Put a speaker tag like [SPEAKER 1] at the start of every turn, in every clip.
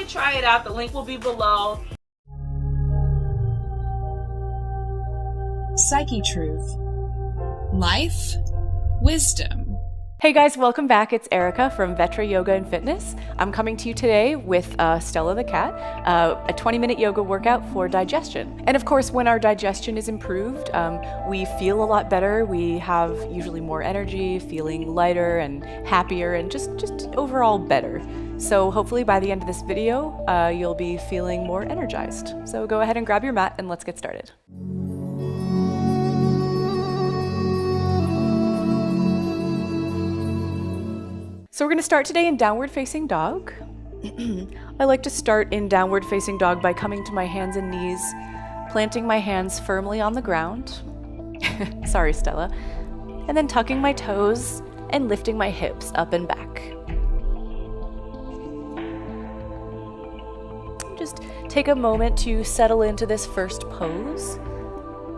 [SPEAKER 1] try it out. The link will be below.
[SPEAKER 2] Psyche Truth. Life, wisdom.
[SPEAKER 3] Hey guys, welcome back. It's Erica from Perth Yoga and Fitness. I'm coming to you today with Stella the cat, a 20-minute yoga workout for digestion. And of course, when our digestion is improved, we feel a lot better. We have usually more energy, feeling lighter and happier, and just overall better. So hopefully by the end of this video, you'll be feeling more energized. So go ahead and grab your mat and let's get started. So we're going to start today in downward facing dog. I like to start in downward facing dog by coming to my hands and knees, planting my hands firmly on the ground. Sorry, Stella. And then tucking my toes and lifting my hips up and back. Just take a moment to settle into this first pose.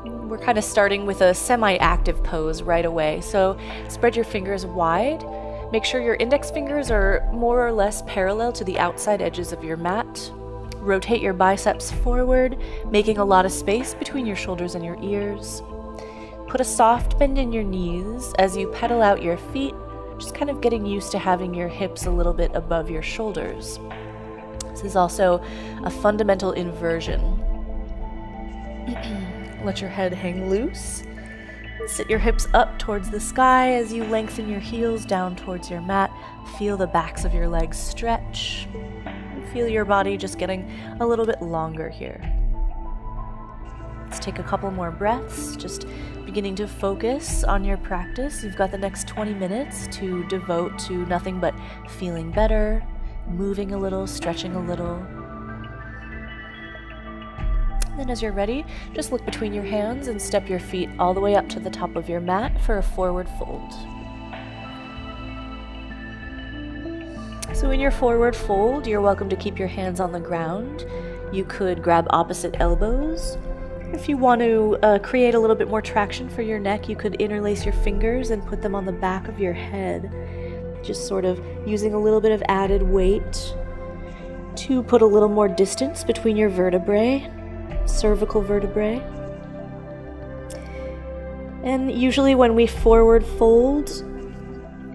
[SPEAKER 3] We're kind of starting with a semi-active pose right away. So spread your fingers wide. Make sure your index fingers are more or less parallel to the outside edges of your mat. Rotate your biceps forward, making a lot of space between your shoulders and your ears. Put a soft bend in your knees as you pedal out your feet, just kind of getting used to having your hips a little bit above your shoulders. This is also a fundamental inversion. Let your head hang loose. Sit your hips up towards the sky as you lengthen your heels down towards your mat. Feel the backs of your legs stretch. Feel your body just getting a little bit longer here. Let's take a couple more breaths, just beginning to focus on your practice. You've got the next 20 minutes to devote to nothing but feeling better, moving a little, stretching a little. Then as you're ready, just look between your hands and step your feet all the way up to the top of your mat for a forward fold. So in your forward fold, you're welcome to keep your hands on the ground. You could grab opposite elbows. If you want to create a little bit more traction for your neck, you could interlace your fingers and put them on the back of your head, just sort of using a little bit of added weight to put a little more distance between your vertebrae. Cervical vertebrae. And usually when we forward fold,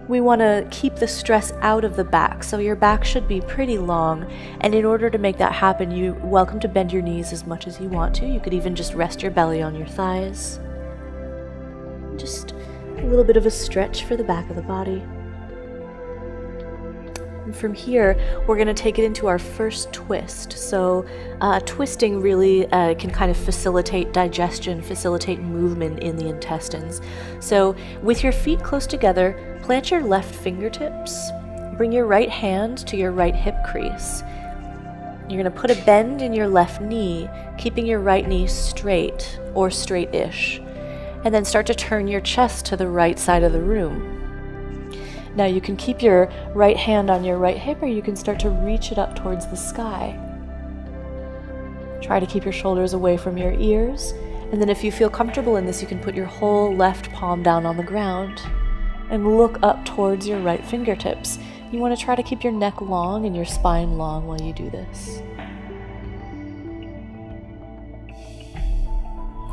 [SPEAKER 3] we want to keep the stress out of the back. So your back should be pretty long. And in order to make that happen, you're welcome to bend your knees as much as you want to. You could even just rest your belly on your thighs. Just a little bit of a stretch for the back of the body. And from here, we're going to take it into our first twist. So twisting really can kind of facilitate digestion, facilitate movement in the intestines. So with your feet close together, plant your left fingertips. Bring your right hand to your right hip crease. You're going to put a bend in your left knee, keeping your right knee straight or straight-ish. And then start to turn your chest to the right side of the room. Now you can keep your right hand on your right hip, or you can start to reach it up towards the sky. Try to keep your shoulders away from your ears, and then if you feel comfortable in this, you can put your whole left palm down on the ground and look up towards your right fingertips. You want to try to keep your neck long and your spine long while you do this.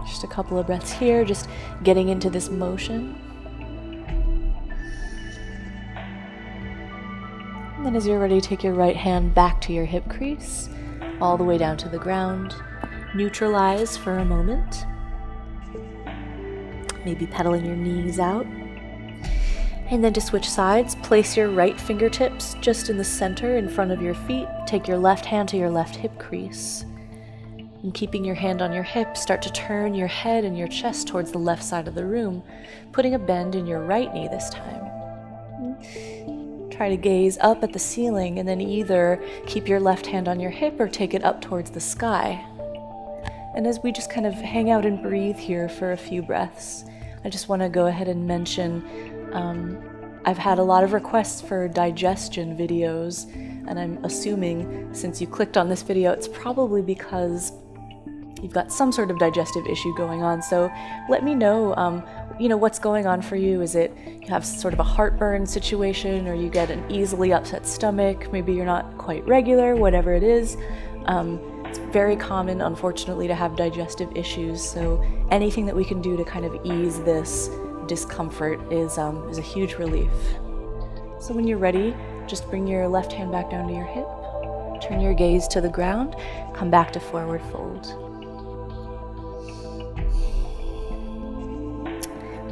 [SPEAKER 3] Just a couple of breaths here, just getting into this motion. And then as you're ready, take your right hand back to your hip crease, all the way down to the ground. Neutralize for a moment. Maybe pedaling your knees out. And then to switch sides, place your right fingertips just in the center in front of your feet. Take your left hand to your left hip crease. And keeping your hand on your hip, start to turn your head and your chest towards the left side of the room, putting a bend in your right knee this time. Try to gaze up at the ceiling and then either keep your left hand on your hip or take it up towards the sky. And as we just kind of hang out and breathe here for a few breaths, I just want to go ahead and mention I've had a lot of requests for digestion videos, and I'm assuming since you clicked on this video, it's probably because you've got some sort of digestive issue going on. So let me know what's going on for you? Is it you have sort of a heartburn situation, or you get an easily upset stomach? Maybe you're not quite regular, whatever it is. It's very common, unfortunately, to have digestive issues. So anything that we can do to kind of ease this discomfort is a huge relief. So when you're ready, just bring your left hand back down to your hip, turn your gaze to the ground, come back to forward fold.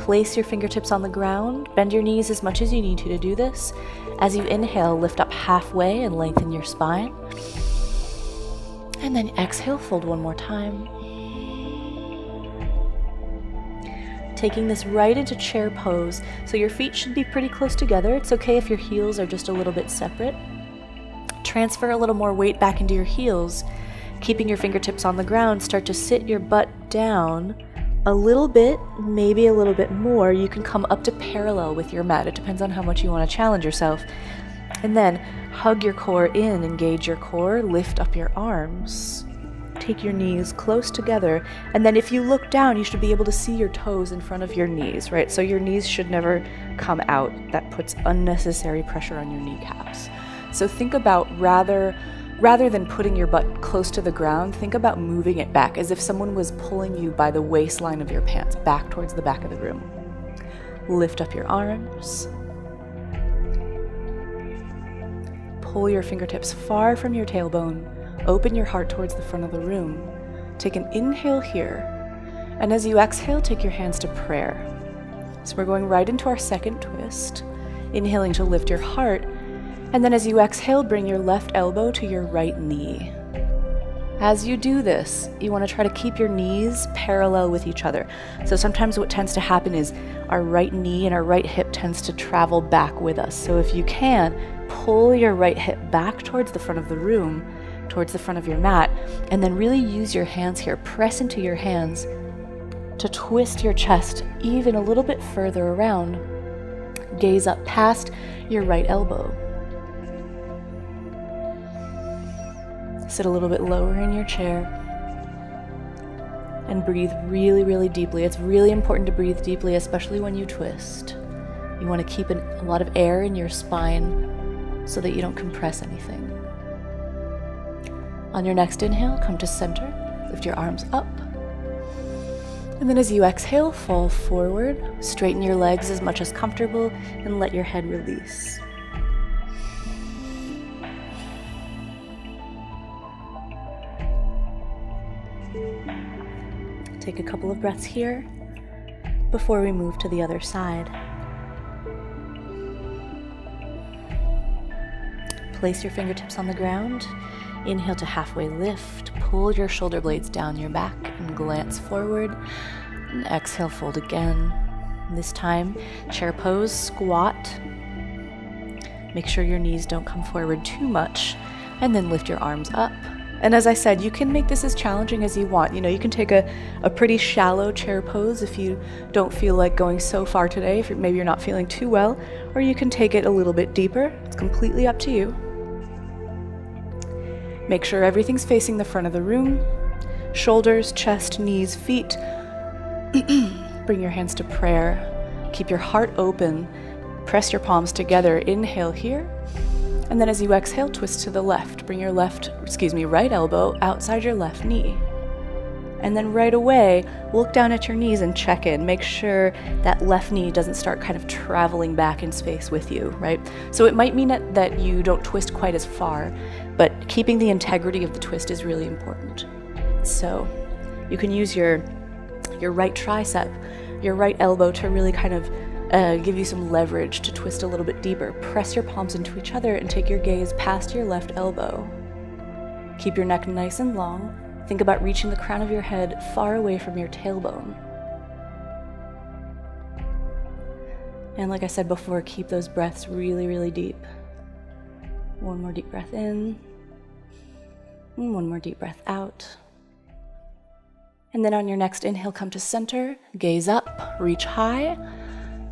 [SPEAKER 3] Place your fingertips on the ground, bend your knees as much as you need to do this. As you inhale, lift up halfway and lengthen your spine. And then exhale, fold one more time. Taking this right into chair pose, so your feet should be pretty close together. It's okay if your heels are just a little bit separate. Transfer a little more weight back into your heels. Keeping your fingertips on the ground, start to sit your butt down a little bit, maybe a little bit more. You can come up to parallel with your mat. It depends on how much you want to challenge yourself. And then hug your core in, engage your core, lift up your arms. Take your knees close together. And then if you look down, you should be able to see your toes in front of your knees, right? So your knees should never come out. That puts unnecessary pressure on your kneecaps. So think about rather than putting your butt close to the ground, think about moving it back as if someone was pulling you by the waistline of your pants back towards the back of the room. Lift up your arms. Pull your fingertips far from your tailbone. Open your heart towards the front of the room. Take an inhale here. And as you exhale, take your hands to prayer. So we're going right into our second twist. Inhaling to lift your heart. And then as you exhale, bring your left elbow to your right knee. As you do this, you want to try to keep your knees parallel with each other. So sometimes what tends to happen is our right knee and our right hip tends to travel back with us. So if you can, pull your right hip back towards the front of the room, towards the front of your mat, and then really use your hands here. Press into your hands to twist your chest even a little bit further around. Gaze up past your right elbow. Sit a little bit lower in your chair and breathe really, really deeply. It's really important to breathe deeply, especially when you twist. You want to keep a lot of air in your spine so that you don't compress anything. On your next inhale, come to center, lift your arms up. And then as you exhale, fall forward, straighten your legs as much as comfortable, and let your head release. Take a couple of breaths here before we move to the other side. Place your fingertips on the ground. Inhale to halfway lift. Pull your shoulder blades down your back and glance forward. And exhale, fold again. This time, chair pose, squat. Make sure your knees don't come forward too much. And then lift your arms up. And as I said, you can make this as challenging as you want. You can take a pretty shallow chair pose if you don't feel like going so far today, if maybe you're not feeling too well, or you can take it a little bit deeper. It's completely up to you. Make sure everything's facing the front of the room. Shoulders, chest, knees, feet. Bring your hands to prayer. Keep your heart open. Press your palms together. Inhale here. And then as you exhale, twist to the left. Bring your right elbow outside your left knee. And then right away, look down at your knees and check in. Make sure that left knee doesn't start kind of traveling back in space with you, right? So it might mean that you don't twist quite as far, but keeping the integrity of the twist is really important. So you can use your right tricep, your right elbow to really kind of give you some leverage to twist a little bit deeper. Press your palms into each other and take your gaze past your left elbow. Keep your neck nice and long. Think about reaching the crown of your head far away from your tailbone. And like I said before, keep those breaths really, really deep. One more deep breath in. And one more deep breath out. And then on your next inhale, come to center, gaze up, reach high.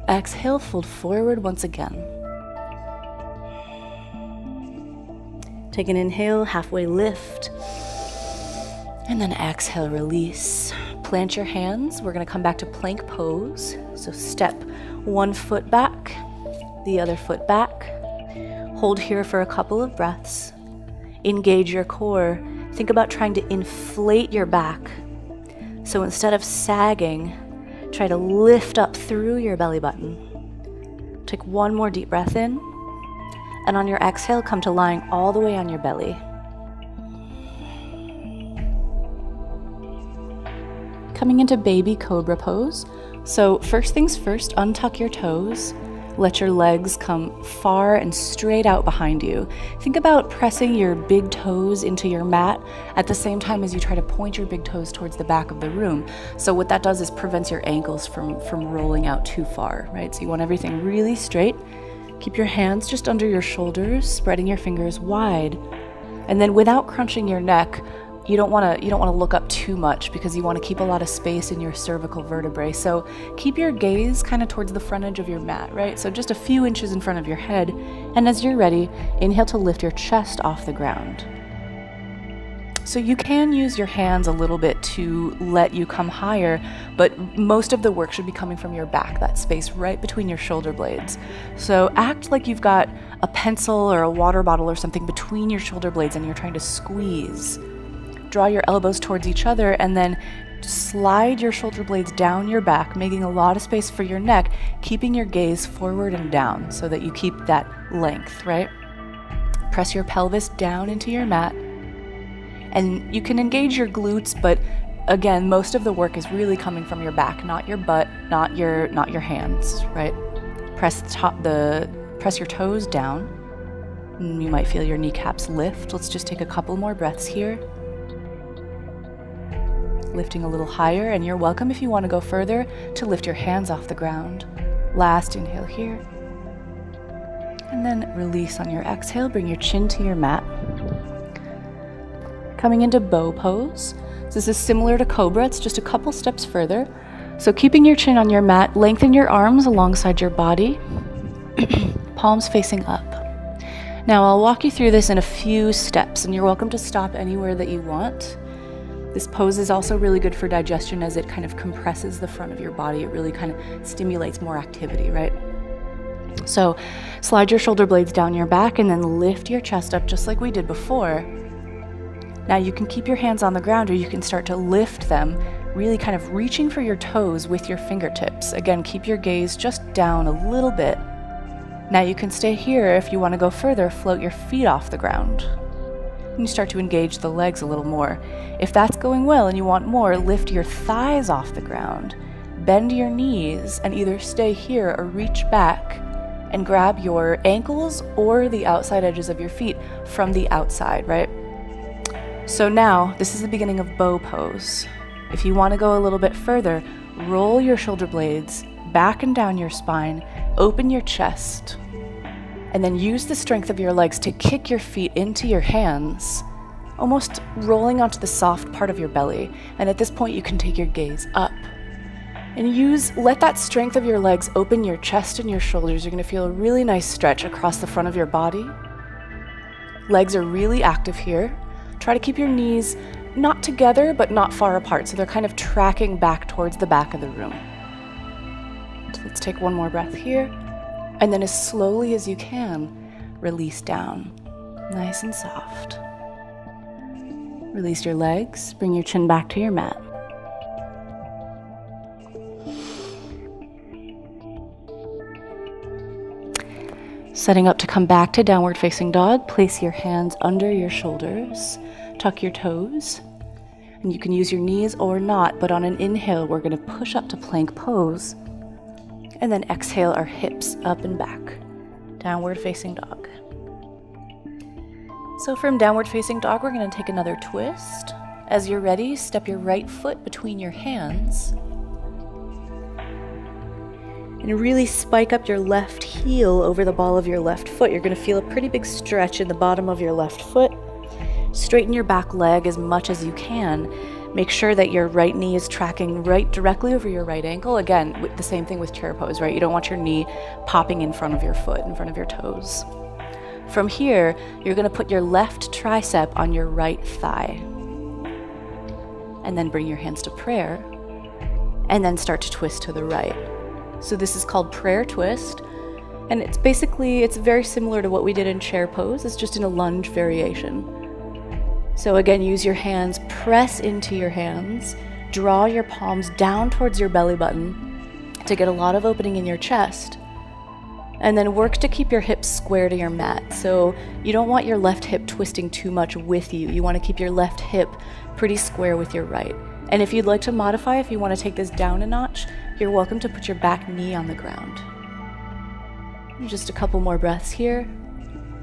[SPEAKER 3] Exhale, fold forward once again. Take an inhale, halfway lift. And then exhale, release. plant your hands. We're going to come back to plank pose. So step one foot back, the other foot back. Hold here for a couple of breaths. Engage your core. Think about trying to inflate your back. So instead of sagging, try to lift up through your belly button. Take one more deep breath in. And on your exhale, come to lying all the way on your belly. Coming into baby cobra pose. So first things first, untuck your toes. Let your legs come far and straight out behind you. Think about pressing your big toes into your mat at the same time as you try to point your big toes towards the back of the room. So what that does is prevents your ankles from rolling out too far, right? So you want everything really straight. Keep your hands just under your shoulders, spreading your fingers wide. And then without crunching your neck, you don't want to look up too much because you want to keep a lot of space in your cervical vertebrae. So keep your gaze kind of towards the front edge of your mat, right? So just a few inches in front of your head. And as you're ready, inhale to lift your chest off the ground. So you can use your hands a little bit to let you come higher, but most of the work should be coming from your back, that space right between your shoulder blades. So act like you've got a pencil or a water bottle or something between your shoulder blades and you're trying to squeeze. Draw your elbows towards each other and then slide your shoulder blades down your back, making a lot of space for your neck, keeping your gaze forward and down so that you keep that length, right? Press your pelvis down into your mat. And you can engage your glutes, but again, most of the work is really coming from your back, not your butt, not your hands, right? Press your toes down. And you might feel your kneecaps lift. Let's just take a couple more breaths here. Lifting a little higher, and you're welcome if you want to go further to lift your hands off the ground. Last inhale here. And then release on your exhale, bring your chin to your mat. Coming into bow pose. This is similar to cobra, it's just a couple steps further. So keeping your chin on your mat, lengthen your arms alongside your body, palms facing up. Now I'll walk you through this in a few steps, and you're welcome to stop anywhere that you want. This pose is also really good for digestion as it kind of compresses the front of your body. It really kind of stimulates more activity, right? So slide your shoulder blades down your back and then lift your chest up just like we did before. Now you can keep your hands on the ground or you can start to lift them, really kind of reaching for your toes with your fingertips. Again, keep your gaze just down a little bit. Now you can stay here. If you want to go further, float your feet off the ground. And you start to engage the legs a little more. If that's going well and you want more, lift your thighs off the ground, bend your knees, and either stay here or reach back and grab your ankles or the outside edges of your feet from the outside, right? So now, this is the beginning of bow pose. If you want to go a little bit further, roll your shoulder blades back and down your spine, open your chest, and then use the strength of your legs to kick your feet into your hands, almost rolling onto the soft part of your belly. And at this point, you can take your gaze up. And let that strength of your legs open your chest and your shoulders. You're gonna feel a really nice stretch across the front of your body. Legs are really active here. Try to keep your knees not together, but not far apart, so they're kind of tracking back towards the back of the room. So let's take one more breath here. And then as slowly as you can, release down, nice and soft. Release your legs, bring your chin back to your mat. Setting up to come back to downward facing dog, place your hands under your shoulders, tuck your toes, and you can use your knees or not, but on an inhale, we're gonna push up to plank pose. And then exhale our hips up and back, downward facing dog. So from downward facing dog, we're gonna take another twist. As you're ready, step your right foot between your hands and really spike up your left heel over the ball of your left foot. You're gonna feel a pretty big stretch in the bottom of your left foot. Straighten your back leg as much as you can. Make sure that your right knee is tracking right directly over your right ankle. Again, the same thing with chair pose, right? You don't want your knee popping in front of your foot, in front of your toes. From here, you're gonna put your left tricep on your right thigh. And then bring your hands to prayer. and then start to twist to the right. So this is called prayer twist, and it's very similar to what we did in chair pose. It's just in a lunge variation. So again, use your hands, press into your hands, draw your palms down towards your belly button to get a lot of opening in your chest. And then work to keep your hips square to your mat. So you don't want your left hip twisting too much with you. You want to keep your left hip pretty square with your right. And if you'd like to modify, if you want to take this down a notch, you're welcome to put your back knee on the ground. Just a couple more breaths here.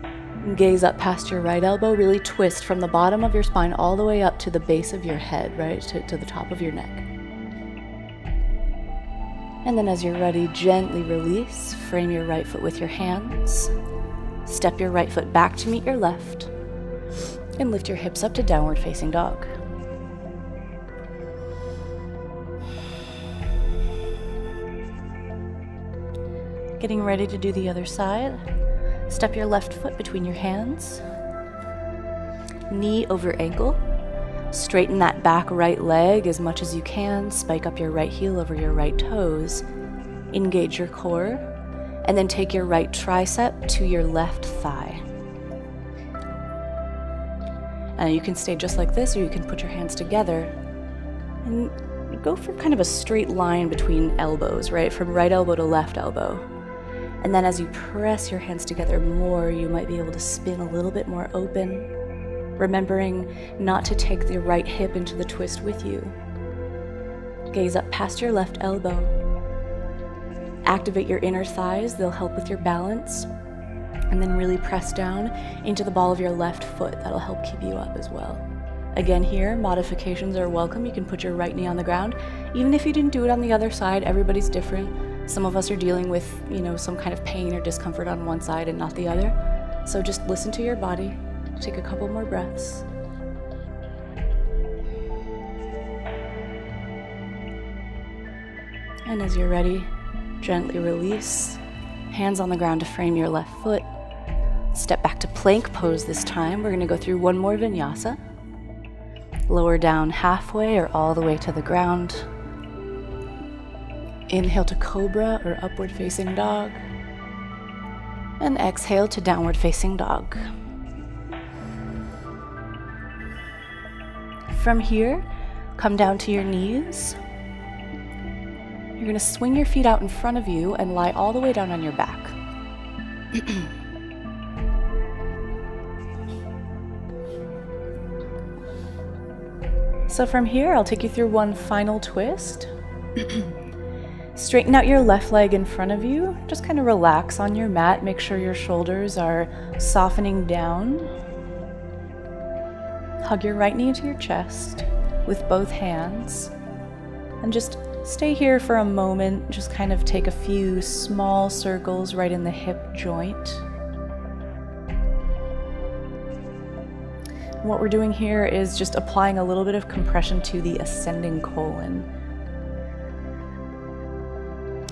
[SPEAKER 3] And gaze up past your right elbow. Really twist from the bottom of your spine all the way up to the base of your head, right? To the top of your neck. And then as you're ready, gently release. Frame your right foot with your hands. Step your right foot back to meet your left. And lift your hips up to downward facing dog. Getting ready to do the other side. Step your left foot between your hands. Knee over ankle. Straighten that back right leg as much as you can. Spike up your right heel over your right toes. Engage your core. And then take your right tricep to your left thigh. And you can stay just like this, or you can put your hands together and go for kind of a straight line between elbows, right? From right elbow to left elbow. And then as you press your hands together more, you might be able to spin a little bit more open, remembering not to take the right hip into the twist with you. Gaze up past your left elbow. Activate your inner thighs, they'll help with your balance. And then really press down into the ball of your left foot, that'll help keep you up as well. Again here, modifications are welcome. You can put your right knee on the ground. Even if you didn't do it on the other side, everybody's different. Some of us are dealing with, some kind of pain or discomfort on one side and not the other. So just listen to your body. Take a couple more breaths. And as you're ready, gently release. Hands on the ground to frame your left foot. Step back to plank pose this time. We're going to go through one more vinyasa. Lower down halfway or all the way to the ground. Inhale to cobra or upward facing dog. And exhale to downward facing dog. From here, come down to your knees. You're going to swing your feet out in front of you and lie all the way down on your back. So from here, I'll take you through one final twist. Straighten out your left leg in front of you. Just kind of relax on your mat. Make sure your shoulders are softening down. Hug your right knee to your chest with both hands. And just stay here for a moment. Just kind of take a few small circles right in the hip joint. What we're doing here is just applying a little bit of compression to the ascending colon.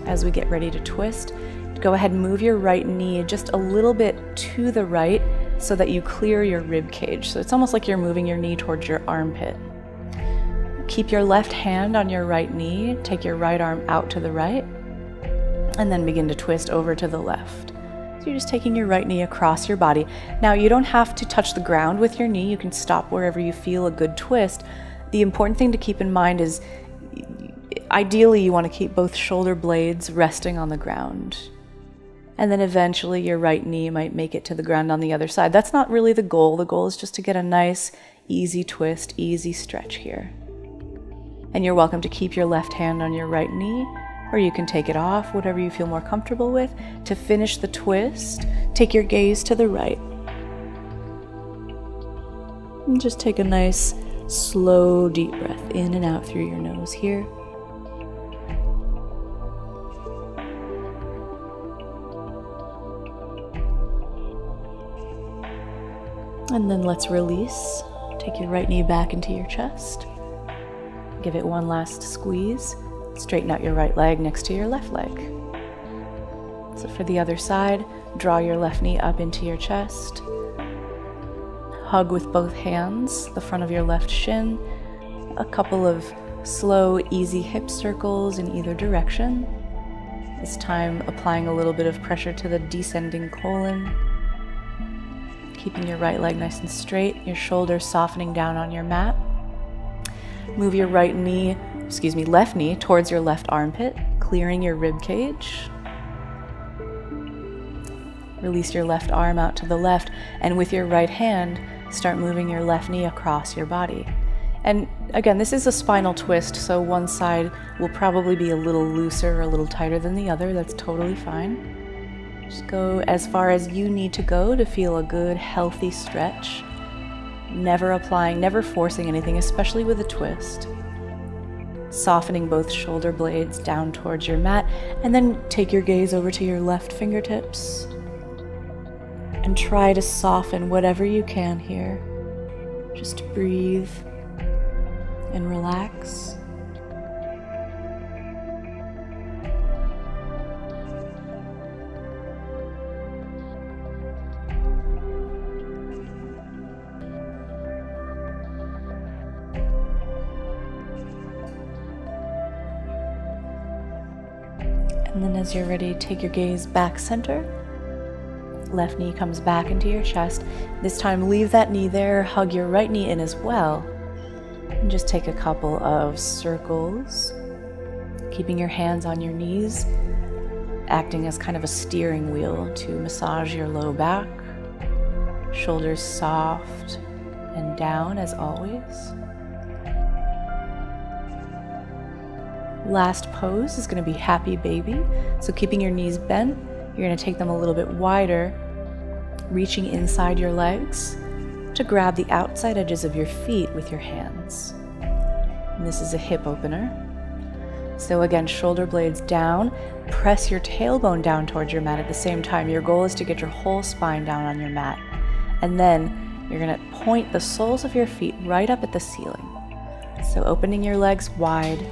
[SPEAKER 3] As we get ready to twist, go ahead and move your right knee just a little bit to the right so that you clear your rib cage. So it's almost like you're moving your knee towards your armpit. Keep your left hand on your right knee, take your right arm out to the right, and then begin to twist over to the left. So you're just taking your right knee across your body. Now you don't have to touch the ground with your knee, you can stop wherever you feel a good twist. The important thing to keep in mind is ideally you want to keep both shoulder blades resting on the ground. And then eventually your right knee might make it to the ground on the other side. That's not really the goal. The goal is just to get a nice, easy twist, easy stretch here. And you're welcome to keep your left hand on your right knee, or you can take it off, whatever you feel more comfortable with. To finish the twist, take your gaze to the right. And just take a nice, slow, deep breath in and out through your nose here. And then let's release. Take your right knee back into your chest. Give it one last squeeze. Straighten out your right leg next to your left leg. So for the other side, draw your left knee up into your chest. Hug with both hands the front of your left shin. A couple of Slow, easy hip circles in either direction. This time applying a little bit of pressure to the descending colon. Keeping your right leg nice and straight, your shoulders softening down on your mat. Move your left knee towards your left armpit, clearing your rib cage. Release your left arm out to the left, and with your right hand, start moving your left knee across your body. And again, this is a spinal twist, so one side will probably be a little looser or a little tighter than the other. That's totally fine. Just go as far as you need to go to feel a good, healthy stretch. Never forcing anything, especially with a twist. Softening both shoulder blades down towards your mat, and then take your gaze over to your left fingertips. And try to soften whatever you can here. Just breathe and relax. And then as you're ready, take your gaze back center. Left knee comes back into your chest. This time leave that knee there, hug your right knee in as well. And just take a couple of circles, keeping your hands on your knees, acting as kind of a steering wheel to massage your low back. Shoulders soft and down as always. Last pose is going to be happy baby. So keeping your knees bent, you're going to take them a little bit wider, reaching inside your legs to grab the outside edges of your feet with your hands. And this is a hip opener. So again, shoulder blades down, press your tailbone down towards your mat at the same time. Your goal is to get your whole spine down on your mat. And then you're going to point the soles of your feet right up at the ceiling. So opening your legs wide,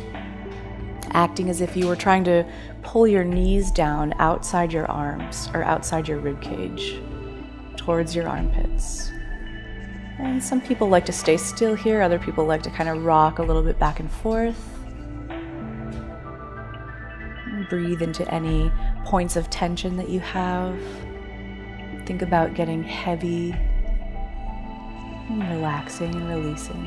[SPEAKER 3] acting as if you were trying to pull your knees down outside your arms or outside your rib cage towards your armpits. And some people like to stay still here, other people like to kind of rock a little bit back and forth. And breathe into any points of tension that you have. Think about getting heavy and relaxing and releasing.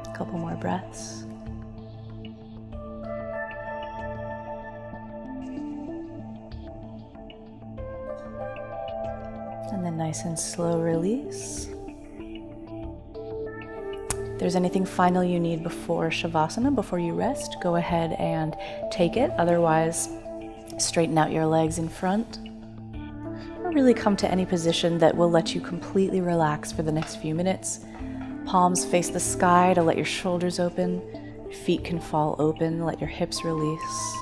[SPEAKER 3] A couple more breaths. And then nice and slow release. If there's anything final you need before Shavasana, before you rest, go ahead and take it. Otherwise, straighten out your legs in front. Or really come to any position that will let you completely relax for the next few minutes. Palms face the sky to let your shoulders open. Feet can fall open, let your hips release.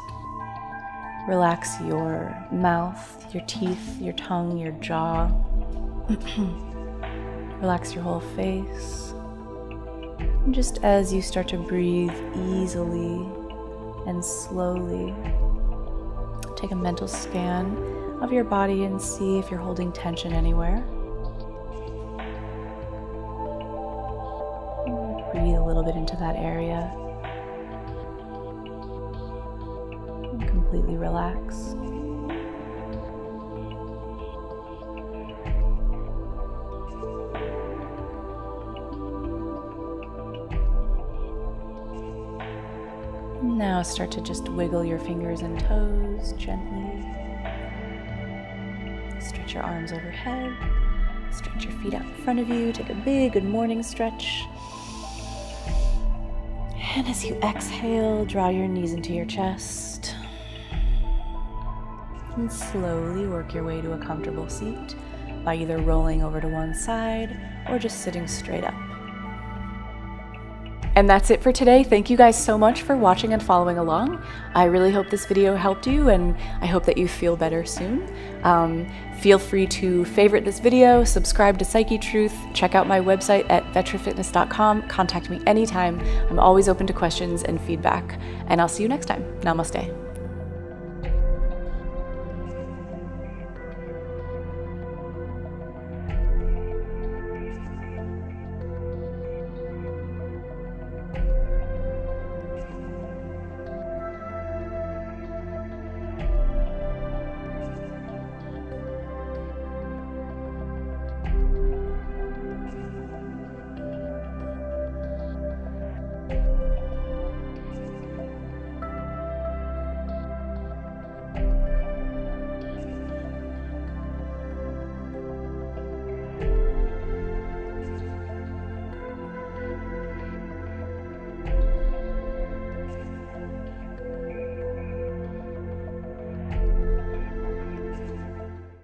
[SPEAKER 3] Relax your mouth, your teeth, your tongue, your jaw. Relax your whole face. And just as you start to breathe easily and slowly, take a mental scan of your body and see if you're holding tension anywhere. Breathe a little bit into that area. And completely relax. Now start to just wiggle your fingers and toes gently. Stretch your arms overhead. Stretch your feet out in front of you. Take a big good morning stretch. And as you exhale, draw your knees into your chest. And slowly work your way to a comfortable seat by either rolling over to one side or just sitting straight up. And that's it for today. Thank you guys so much for watching and following along. I really hope this video helped you, and I hope that you feel better soon. Feel free to favorite this video, subscribe to Psyche Truth, check out my website at vettrafitness.com, contact me anytime. I'm always open to questions and feedback, and I'll see you next time. Namaste.